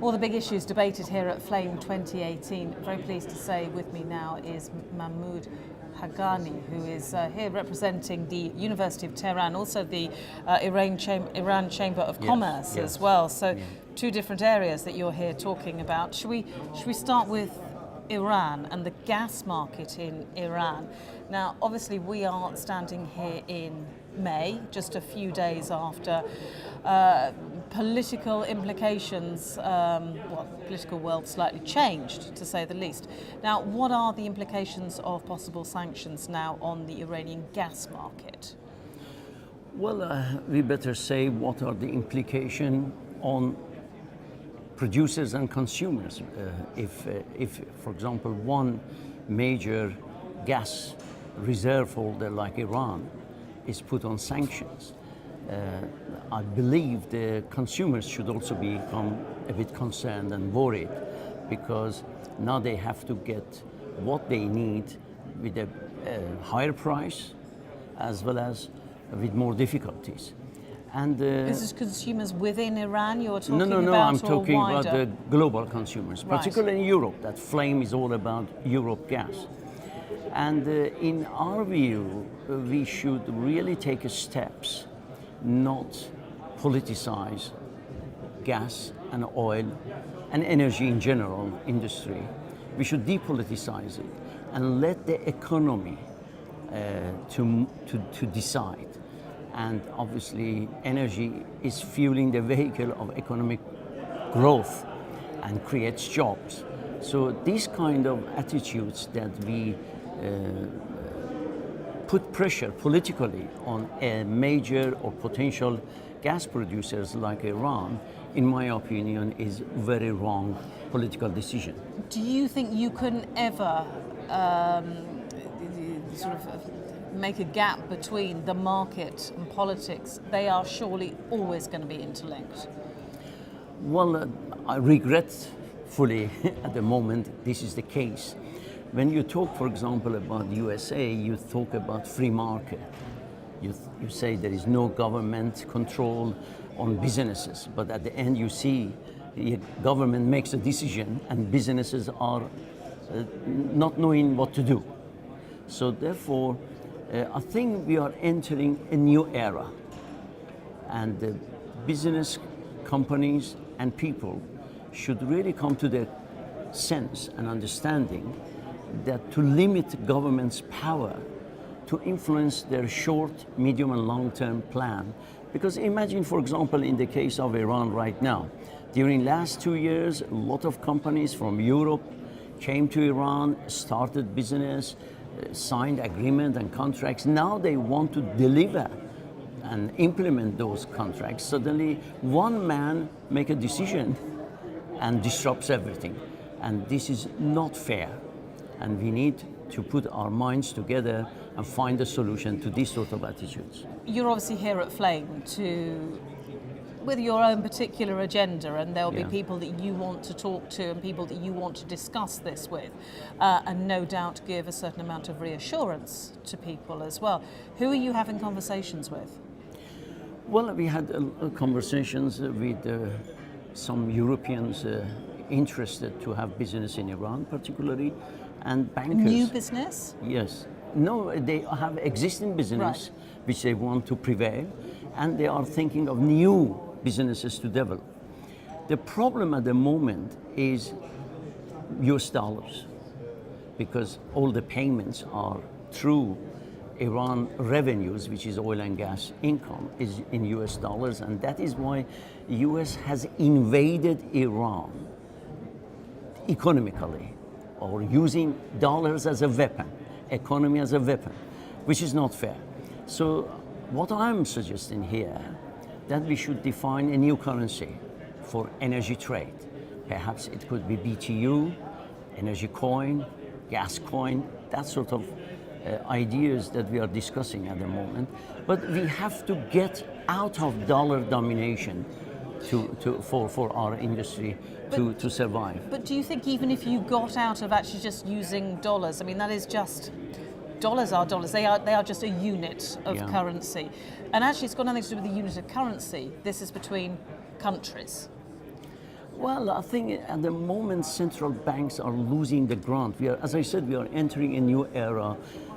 All the big issues debated here at Flame 2018. Very pleased to say with me now is Mahmood Khagani, who is here representing the University of Tehran, also the Iran Chamber of Commerce as well. So two different areas that you're here talking about. Should we start with Iran and the gas market in Iran? Now, obviously, we are standing here in May, just a few days after political implications, political world slightly changed, to say the least. Now, what are the implications of possible sanctions now on the Iranian gas market? Well, we better say what are the implications on producers and consumers. If, for example, one major gas reserve holder like Iran is put on sanctions, I believe the consumers should also become a bit concerned and worried, because now they have to get what they need with a higher price as well as with more difficulties. And this is consumers within Iran you're talking about? No, I'm talking wider? about the global consumers, Right. particularly in Europe. That Flame is all about Europe gas. And in our view, we should really take steps not politicize gas and oil and energy in general industry. We should depoliticize it and let the economy to decide. And obviously, energy is fueling the vehicle of economic growth and creates jobs. So these kind of attitudes that we put pressure politically on a major or potential gas producers like Iran, in my opinion, is very wrong political decision. Do you think you can ever sort of make a gap between the market and politics? They are surely always going to be interlinked. Well, I regretfully at the moment this is the case. When you talk, for example, about USA, you talk about free market. You say there is no government control on businesses, but at the end you see the government makes a decision and businesses are not knowing what to do. So therefore, I think we are entering a new era, and the business companies and people should really come to their sense and understanding that to limit government's power to influence their short, medium and long-term plan. Because imagine, for example, in the case of Iran right now, during last 2 years, a lot of companies from Europe came to Iran, started business, signed agreement and contracts. Now they want to deliver and implement those contracts. Suddenly, one man make a decision and disrupts everything. And this is not fair. And we need to put our minds together and find a solution to these sort of attitudes. You're obviously here at Flame with your own particular agenda, and there'll be people that you want to talk to and people that you want to discuss this with, and no doubt give a certain amount of reassurance to people as well. Who are you having conversations with? Well, we had conversations with some Europeans interested to have business in Iran, particularly, and bankers. New business? Yes. No, they have existing business which they want to prevail, and they are thinking of new businesses to develop. The problem at the moment is US dollars, because all the payments are through Iran revenues, which is oil and gas income, is in US dollars, and that is why US has invaded Iran economically, or using dollars as a weapon, economy as a weapon, which is not fair. So what I'm suggesting here, that we should define a new currency for energy trade. Perhaps it could be BTU, energy coin, gas coin, that sort of ideas that we are discussing at the moment. But we have to get out of dollar domination for our industry to survive. But do you think even if you got out of actually just using dollars, I mean, that is just, dollars are dollars, they are just a unit of currency. And actually it's got nothing to do with the unit of currency, this is between countries. Well, I think at the moment central banks are losing the ground. As I said, we are entering a new era,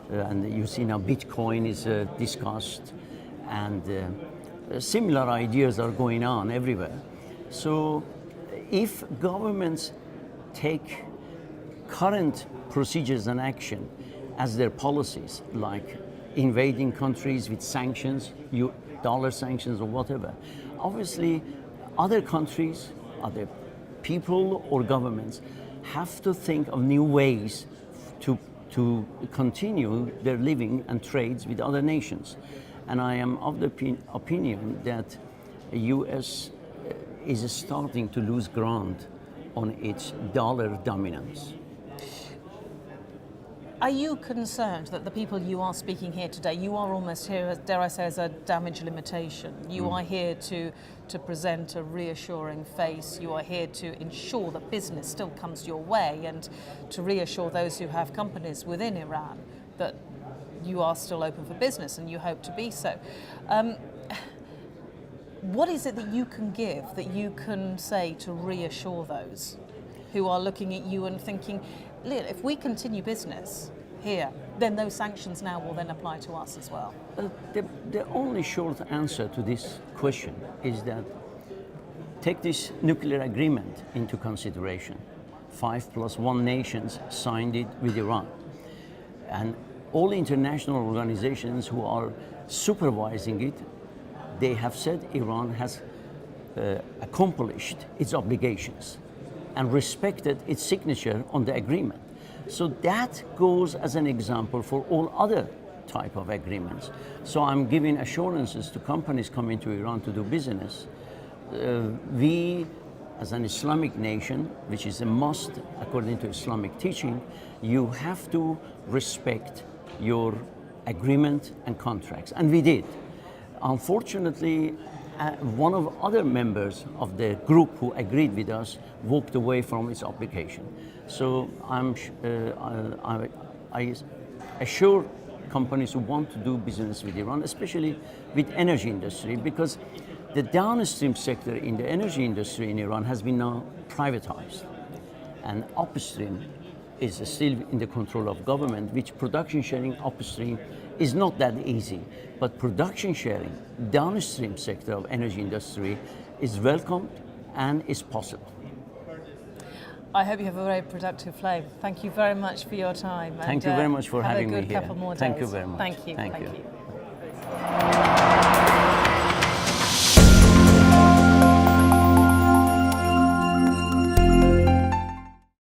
and you see now Bitcoin is discussed, and similar ideas are going on everywhere. So, if governments take current procedures and action as their policies, like invading countries with sanctions, dollar sanctions or whatever, obviously other countries, other people or governments have to think of new ways to continue their living and trades with other nations. And I am of the opinion that the US is starting to lose ground on its dollar dominance. Are you concerned that the people you are speaking here today, you are almost here, dare I say, as a damage limitation? You are here to present a reassuring face. You are here to ensure that business still comes your way and to reassure those who have companies within Iran that you are still open for business and you hope to be so. What is it that you can give, that you can say to reassure those who are looking at you and thinking, if we continue business here, then those sanctions now will then apply to us as well? The only short answer to this question is that take this nuclear agreement into consideration. 5+1 nations signed it with Iran. And all international organizations who are supervising it, they have said Iran has accomplished its obligations and respected its signature on the agreement. So that goes as an example for all other type of agreements. So I'm giving assurances to companies coming to Iran to do business. We, as an Islamic nation, which is a must according to Islamic teaching, you have to respect your agreement and contracts. And we did. Unfortunately, one of other members of the group who agreed with us walked away from its obligation. So I assure companies who want to do business with Iran, especially with energy industry, because the downstream sector in the energy industry in Iran has been now privatized, and upstream is still in the control of government, which production sharing upstream is not that easy. But production sharing, downstream sector of energy industry is welcomed and is possible. I hope you have a very productive flame. Thank you very much for your time. Thank you very much for having me here. Have a good couple more days. Thank you very much. Thank you. Thank you.